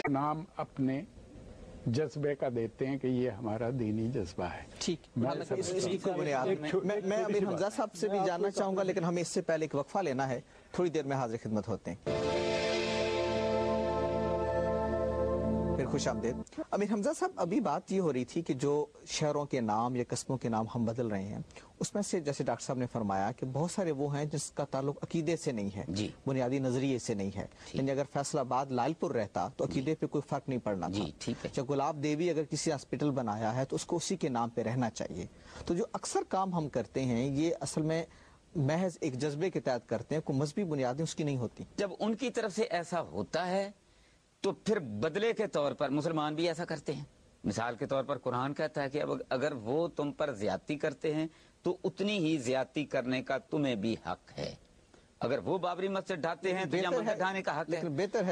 नाम अपने जज्बे का देते हैं कि ये हमारा दीनी जज्बा है। ठीक, इसकी कोई बुनियाद मैं अमीर हमजा साहब से भी जानना चाहूंगा, लेकिन हमें इससे पहले एक वक्फा लेना है। थोड़ी देर में हाजिर खिदमत होते हैं। फिर खुश आमदेद। अमीर हमजा साहब, अभी बात ये हो रही थी कि जो शहरों के नाम या कस्बों के नाम हम बदल रहे हैं, उसमें से जैसे डॉक्टर साहब ने फरमाया कि बहुत सारे वो हैं जिसका ताल्लुक अकीदे से नहीं है, बुनियादी नजरिए से नहीं है। यानी अगर फैसलाबाद लालपुर रहता तो अकीदे पे कोई फर्क नहीं पड़ना था। जब गुलाब देवी अगर किसी हॉस्पिटल बनाया है तो उसको उसी के नाम पे रहना चाहिए। तो जो अक्सर काम हम करते हैं ये असल में महज एक जज्बे के तहत करते हैं, कोई मजहबी बुनियादें उसकी नहीं होती। जब उनकी तरफ से ऐसा होता है तो फिर बदले के तौर पर मुसलमान भी ऐसा करते हैं। मिसाल के तौर पर कुरान कहता है कि अब अगर वो तुम पर ज्यादती करते हैं तो उतनी ही ज्यादती करने का तुम्हें भी हक है। अगर वो बाबरी मस्जिद ढाते हैं तो मस्जिद ढाने का हक है।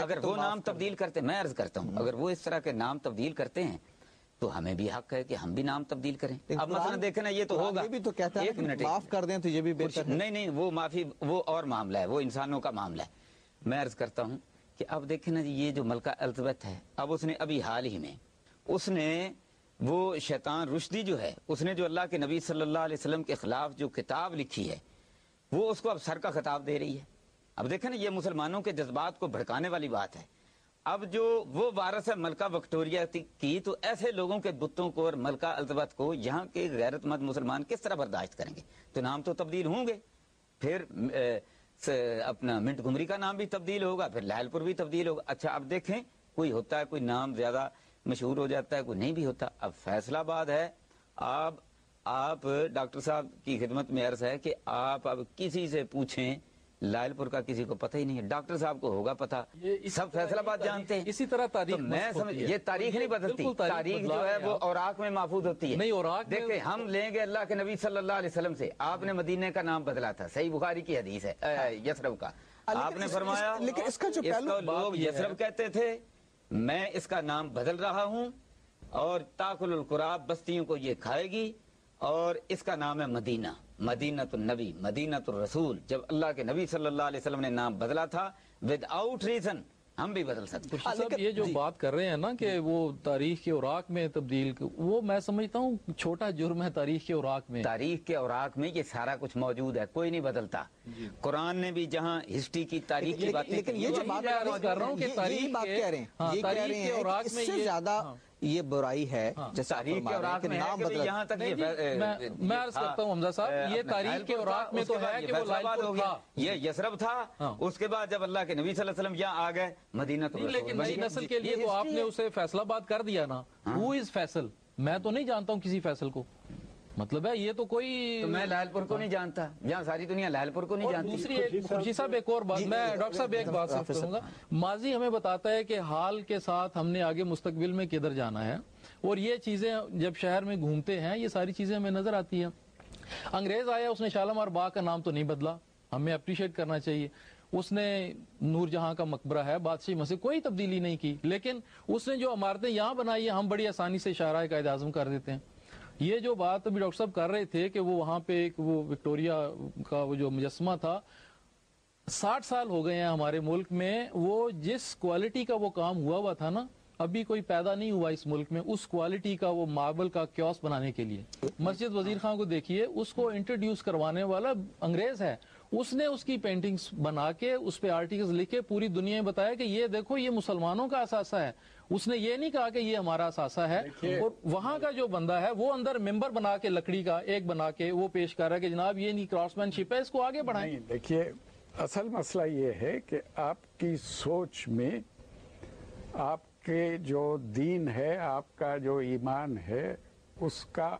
अगर वो नाम तब्दील करते, मैं अर्ज करता हूँ, अगर वो इस तरह के नाम तब्दील करते हैं तो हमें भी हक है कि हम भी नाम तब्दील करें। अब मसलन देखें ना, ये तो होगा, ये भी तो कहता है एक मिनट, माफ कर दें तो ये भी बेहतर है। नहीं, वो माफी वो और मामला है, वो इंसानों का मामला है। मैं अर्ज करता हूँ कि अब देखें ना, ये जो मलका एलिज़ाबेथ है, अब उसने अभी हाल ही में उसने वो शैतान रुश्दी जो है, उसने जो अल्लाह के नबी सल्लल्लाहु अलैहि वसल्लम के खिलाफ जो किताब लिखी है, वो उसको अब सर का खिताब दे रही है। अब देखें ना, ये मुसलमानों के जज्बात को भड़काने वाली बात है। अब जो वो वारस है मलका विक्टोरिया की, तो ऐसे लोगों के बुतों को और मलका एलिज़ाबेथ को यहाँ के गैरतमंद मुसलमान किस तरह बर्दाश्त करेंगे? तो नाम तो तब्दील होंगे, फिर अपना मिंट घुमरी का नाम भी तब्दील होगा, फिर लालपुर भी तब्दील होगा। अच्छा, अब देखें, कोई होता है, कोई नाम ज्यादा मशहूर हो जाता है, कोई नहीं भी होता। अब फैसलाबाद है, आप डॉक्टर साहब की खिदमत में अर्ज है कि आप अब किसी से पूछें, लालपुर का किसी को पता ही नहीं है। डॉक्टर साहब को होगा पता, सब फैसलाबाद जानते हैं। इसी तरह तारीख, तो मैं समझ, ये तारीख नहीं बदलती, तारीख जो है वो औराक में महफूज होती है। नहीं, औराक देखिए, हम लेंगे अल्लाह के नबी सल्लल्लाहु अलैहि वसल्लम से, आपने मदीने का नाम बदला था, सही बुखारी की हदीस है, यसरब का। आपने फरमाया, लेकिन इसका जो लोग यसरब कहते थे, मैं इसका नाम बदल रहा हूँ और ताकुलुल कुराब, बस्तियों को ये खाएगी, और इसका नाम है मदीना, मदीनतुन नबी, मदीनतुर रसूल। जब अल्लाह के नबी सल्लल्लाहु अलैहि वसल्लम ने नाम बदला था, विदाउट रीजन हम भी बदल सकते हैं। साहब, ये जो बात कर रहे हैं ना कि वो तारीख के औराक में तब्दील, वो मैं समझता हूँ छोटा जुर्म है तारीख के औराक में। तारीख के औराक में ये सारा कुछ मौजूद है, कोई नहीं बदलता। कुरान ने भी जहाँ हिस्ट्री की तारीख की बात, लेकिन ये जो बात कर रहा हूँ कि तारीख बात कह रहे हैं, तारीख के औराक में इससे ज्यादा ये बुराई है, जैसे तारीख के औराक में नाम बदला। यहाँ तक मैं अर्ज करता हूँ हमजा साहब, ये तारीख के औराक में तो है कि वो लालपुर था, ये यसरब था। उसके बाद जब अल्लाह के नबी सल्लल्लाहु अलैहि वसल्म यहाँ आ गए, मदीना तो, लेकिन नई नस्ल के लिए तो आपने उसे फैसलाबाद कर दिया ना। Who is Faisal? मैं तो नहीं जानता हूँ किसी फैसल को, मतलब है ये तो कोई, तो मैं लालपुर को नहीं जानता, यहाँ सारी दुनिया लालपुर को नहीं जानती। दूसरी एक खुर्शी साहब, एक और बात, मैं डॉक्टर साहब एक बात सिर्फ कहूंगा, माजी हमें बताता है कि हाल के साथ हमने आगे मुस्तकबिल में किधर जाना है, और ये चीजें जब शहर में घूमते हैं ये सारी चीजें हमें नजर आती हैं। अंग्रेज आया, उसने शालामार बाग का नाम तो नहीं बदला, हमें अप्रिशिएट करना चाहिए। उसने नूरजहां का मकबरा है, बादशाही मस्जिद, कोई तब्दीली नहीं की, लेकिन उसने जो इमारतें यहाँ बनाई है हम बड़ी आसानी से शाहराए कायद आज़म कर देते हैं। ये जो बात अभी डॉक्टर साहब कर रहे थे कि वो वहां पे एक वो विक्टोरिया का वो जो मुजस्समा था, 60 साल हो गए हैं हमारे मुल्क में, वो जिस क्वालिटी का वो काम हुआ था ना, अभी कोई पैदा नहीं हुआ इस मुल्क में उस क्वालिटी का, वो मार्बल का क्योस बनाने के लिए। मस्जिद वजीर खान को देखिए, उसको इंट्रोड्यूस करवाने वाला अंग्रेज है, उसने उसकी पेंटिंग्स बना के उस पे आर्टिकल्स लिखे, पूरी दुनिया में बताया कि ये देखो ये मुसलमानों का असासा है। उसने ये नहीं कहा कि ये हमारा असासा है। और वहां का जो बंदा है वो अंदर मेंबर बना के, लकड़ी का एक बना के वो पेश कर रहा है कि जनाब ये नहीं क्रॉफ्ट्समैनशिप है, इसको आगे बढ़ाएं। देखिए, असल मसला ये है कि आपकी सोच में आपके जो दीन है, आपका जो ईमान है, उसका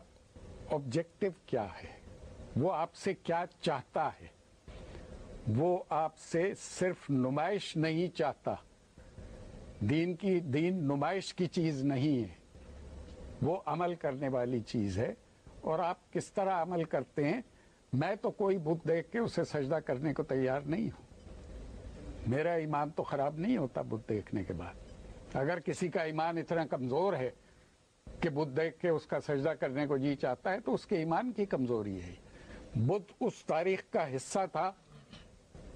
ऑब्जेक्टिव क्या है, वो आपसे क्या चाहता है। वो आपसे सिर्फ नुमाइश नहीं चाहता, दीन नुमाइश की चीज नहीं है, वो अमल करने वाली चीज है। और आप किस तरह अमल करते हैं, मैं तो कोई बुत देख के उसे सजदा करने को तैयार नहीं हूं। मेरा ईमान तो खराब नहीं होता बुत देखने के बाद। अगर किसी का ईमान इतना कमजोर है कि बुत देख के उसका सजदा करने को जी चाहता है, तो उसके ईमान की कमजोरी है। बुत उस तारीख का हिस्सा था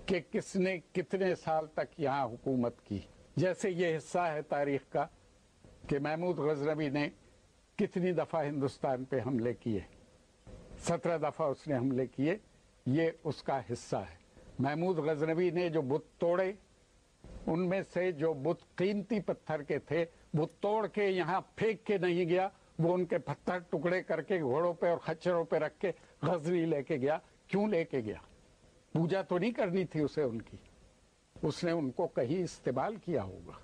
कि किसने कितने साल तक यहाँ हुकूमत की, जैसे ये हिस्सा है तारीख का कि महमूद गजनवी ने कितनी दफ़ा हिंदुस्तान पे हमले किए, 17 दफ़ा उसने हमले किए, ये उसका हिस्सा है। महमूद गजनवी ने जो बुत तोड़े, उनमें से जो बुत कीमती पत्थर के थे, वो तोड़ के यहाँ फेंक के नहीं गया, वो उनके पत्थर टुकड़े करके घोड़ों पे और खच्चरों पे रख के गजनी लेके गया। क्यों लेके गया? पूजा तो नहीं करनी थी उसे उनकी, उसने उनको कहीं इस्तेमाल किया होगा।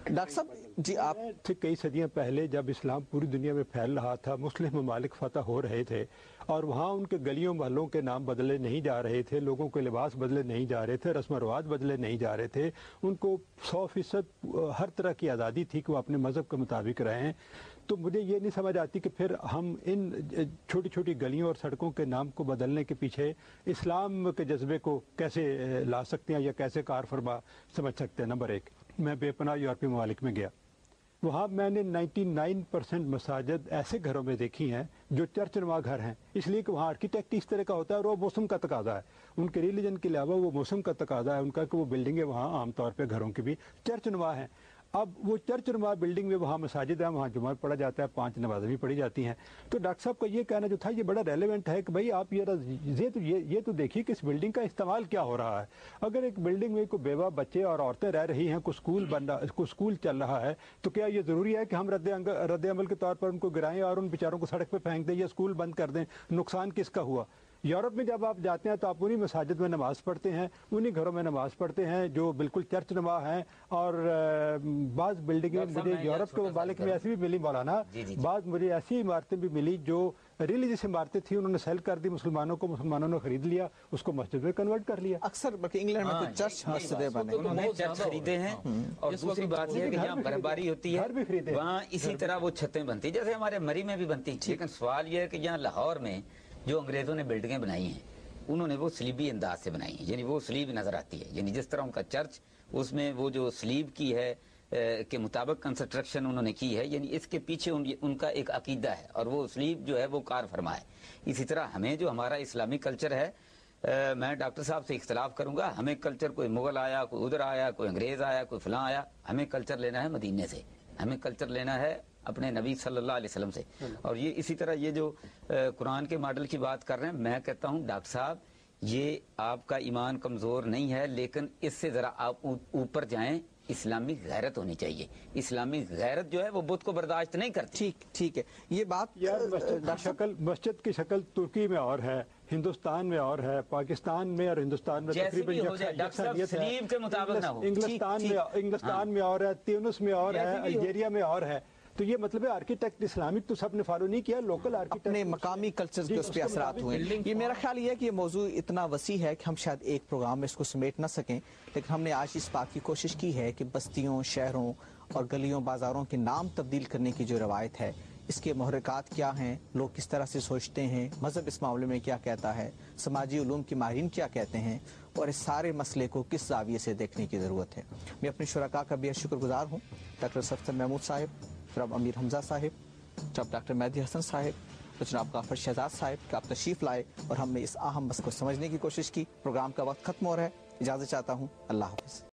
डॉक्टर साहब जी, आप से कई सदियां पहले जब इस्लाम पूरी दुनिया में फैल रहा था, मुस्लिम ममालिक फतह हो रहे थे और वहाँ उनके गलियों महलों के नाम बदले नहीं जा रहे थे, लोगों के लिबास बदले नहीं जा रहे थे, रस्म रवाज बदले नहीं जा रहे थे, उनको 100% हर तरह की आज़ादी थी कि वो अपने मज़हब के मुताबिक रहें। तो मुझे ये नहीं समझ आती कि फिर हम इन छोटी छोटी गलियों और सड़कों के नाम को बदलने के पीछे इस्लाम के जज्बे को कैसे ला सकते हैं या कैसे कार फरमा समझ सकते हैं। नंबर एक, मैं बेपनाह यूरोपीय ममालिक में गया, वहाँ मैंने 99% मसाजिद ऐसे घरों में देखी हैं जो चर्च नुमा घर हैं, इसलिए कि वहाँ आर्किटेक्ट इस तरह का होता है और वो मौसम का तकाजा है, उनके रिलीजन के अलावा वो मौसम का तकाजा है उनका कि वो बिल्डिंगें वहाँ आमतौर पर घरों की भी चर्च नुमा हैं। अब वो चर्च नुमा बिल्डिंग में वहाँ मसाजिद है, वहाँ जुमा पढ़ा जाता है, 5 नमाज़ें भी पढ़ी जाती हैं। तो डॉक्टर साहब का ये कहना जो था ये बड़ा रेलेवेंट है कि भाई आप ये तो देखिए कि इस बिल्डिंग का इस्तेमाल क्या हो रहा है। अगर एक बिल्डिंग में कोई बेवा बच्चे और औरतें रह रही हैं, कोई स्कूल चल रहा है, तो क्या ये ज़रूरी है कि हम रद्द अमल के तौर पर उनको गिराएं और उन बेचारों को सड़क पर फेंक दें या स्कूल बंद कर दें? नुकसान किसका हुआ? यूरोप में जब आप जाते हैं तो आप उन्हीं मसाजिद में नमाज पढ़ते हैं, उन्हीं घरों में नमाज पढ़ते हैं जो बिल्कुल चर्च नुमा हैं। और बाज़ बिल्डिंगें मुझे यूरोप के ममालिक में ऐसी भी मिली मौलाना, बाज़ मुझे ऐसी इमारतें भी मिली जो रिलीजियस इमारतें थी, उन्होंने सेल कर दी मुसलमानों को, मुसलमानों ने खरीद लिया, उसको मस्जिद में कन्वर्ट कर लिया। अक्सर बल्कि इंग्लैंड में तो चर्च मस्जिदें बने, उन्होंने चर्च खरीदे हैं। और दूसरी बात यह है कि जहाँ बर्फबारी होती है वहाँ इसी तरह वो छतें बनती, जैसे हमारे मरी में भी बनती। लेकिन सवाल यह है कि यहाँ लाहौर में जो अंग्रेजों ने बिल्डिंगें बनाई हैं उन्होंने वो स्लीबी अंदाज से बनाई है, यानी वो स्लीब नजर आती है, यानी जिस तरह उनका चर्च उसमें वो जो स्लीब की है के मुताबिक कंस्ट्रक्शन उन्होंने की है, यानी इसके पीछे उनका एक अकीदा है और वो स्लीब जो है वो कार फरमा है। इसी तरह हमें जो हमारा इस्लामी कल्चर है, मैं डॉक्टर साहब से इख्तलाफ करूंगा, हमें कल्चर कोई मुगल आया, कोई उधर आया, कोई अंग्रेज आया, कोई फलां आया, हमें कल्चर लेना है मदीने से, हमें कल्चर लेना है अपने नबी सल्लल्लाहु अलैहि वसल्लम से। और ये इसी तरह ये जो कुरान के मॉडल की बात कर रहे हैं, मैं कहता हूँ डॉक्टर साहब ये आपका ईमान कमजोर नहीं है, लेकिन इससे जरा आप ऊपर जाएं, इस्लामी गैरत होनी चाहिए। इस्लामी गैरत जो है वो बुत को बर्दाश्त नहीं करती। ठीक है, ये बात मस्जिद की शक्ल तुर्की में और है, हिंदुस्तान में और है, पाकिस्तान में और हिंदुस्तान में तकरीबन के मुताबिक ना हो, इंग्लिस्तान में और है, ट्यूनिस में और है, अल्जीरिया में और है। तो ये मतलब है आर्किटेक्ट इस्लामिक तो सबने फॉलो नहीं किया, लोकल आर्किटेक्ट अपने मकामी कल्चर के उस पर असरात हुए। ये मेरा ख्याल ये है कि ये मौजू इतना वसी है कि हम शायद एक प्रोग्राम में इसको समेट ना सकें, लेकिन हमने आज इस बात की कोशिश की है कि बस्तियों, शहरों और गलियों, बाजारों के नाम तब्दील करने की जो रवायत है, इसके महरक़ात क्या हैं, लोग किस तरह से सोचते हैं, मज़हब इस मामले में क्या कहता है, समाजी उलूम की माहिरीन क्या कहते हैं, और इस सारे मसले को किस जाविये से देखने की ज़रूरत है। मैं अपने शुरका का भी शुक्रगुजार हूँ, डॉक्टर सफदर महमूद साहिब, जनाब अमीर हमजा साहिब, जनाब डॉक्टर मेहदी हसन साहिब, तो जनाब गाफर शहजाद साहिब कि आप तशरीफ़ लाए और हमने इस अहम मसले को समझने की कोशिश की। प्रोग्राम का वक्त खत्म हो रहा है, इजाज़त चाहता हूँ, अल्लाह हाफ़िज़।